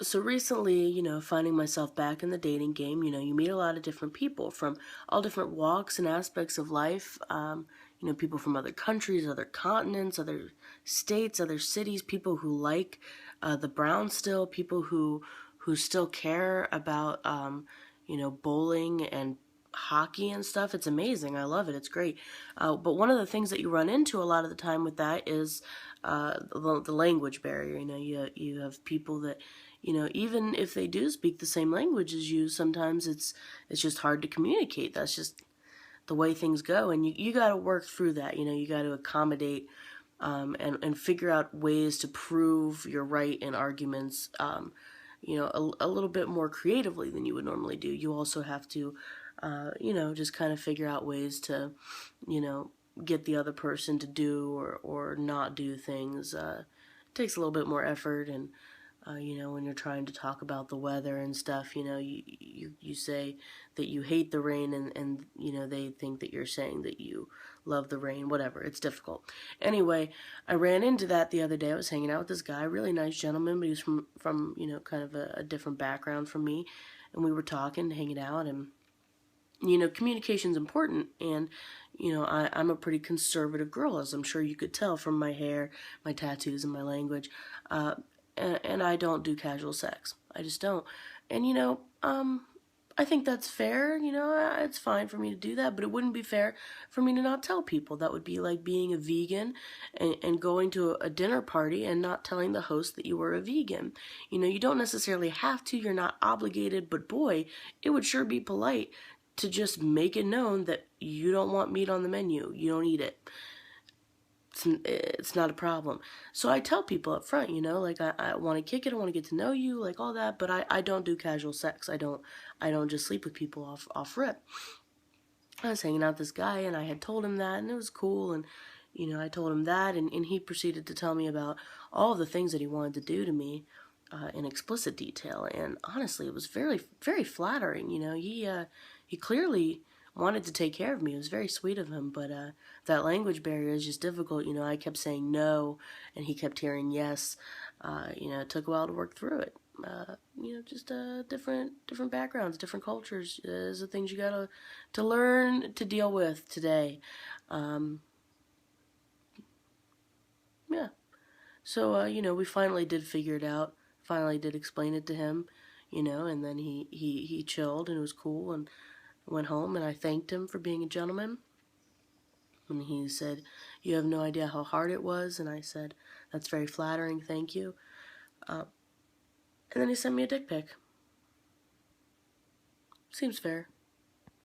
So recently, finding myself back in the dating game, you meet a lot of different people from all different walks and aspects of life. People from other countries, other continents, other states, other cities, people who like the brown still, people who still care about, bowling and hockey and stuff. It's amazing. I love it. It's great. But one of the things that you run into a lot of the time with that is the language barrier. You have people that, even if they do speak the same language as you, sometimes it's just hard to communicate. That's just the way things go, and you got to work through that. You got to accommodate and figure out ways to prove you're right in arguments. A little bit more creatively than you would normally do. You also have to, just kind of figure out ways to, you know, get the other person to do or not do things. It takes a little bit more effort, and when you're trying to talk about the weather and stuff, you say that you hate the rain, and they think that you're saying that you love the rain. Whatever, it's difficult. Anyway, I ran into that the other day. I was hanging out with this guy, really nice gentleman, but he was from kind of a different background from me, and we were talking, hanging out, and communication's important, and I'm a pretty conservative girl, as I'm sure you could tell from my hair, my tattoos, and my language. And I don't do casual sex. I just don't. And I think that's fair. It's fine for me to do that, but it wouldn't be fair for me to not tell people. That would be like being a vegan and going to a dinner party and not telling the host that you were a vegan. You don't necessarily have to. You're not obligated, but boy, it would sure be polite to just make it known that you don't want meat on the menu. You don't eat it. It's not a problem. So I tell people up front, like I want to kick it, I want to get to know you, like all that, but I don't do casual sex. I don't just sleep with people off rip. I was hanging out with this guy, and I had told him that, and it was cool, and I told him that, and he proceeded to tell me about all of the things that he wanted to do to me in explicit detail, and honestly, it was very, very flattering. He clearly wanted to take care of me. It was very sweet of him, but that language barrier is just difficult. I kept saying no, and he kept hearing yes. It took a while to work through it. Just different backgrounds, different cultures is the things you gotta to learn to deal with today. Yeah. So we finally did figure it out. Finally did explain it to him, and then he chilled, and it was cool, and went home, and I thanked him for being a gentleman. And he said, "You have no idea how hard it was." And I said, "That's very flattering, thank you." And then he sent me a dick pic. Seems fair.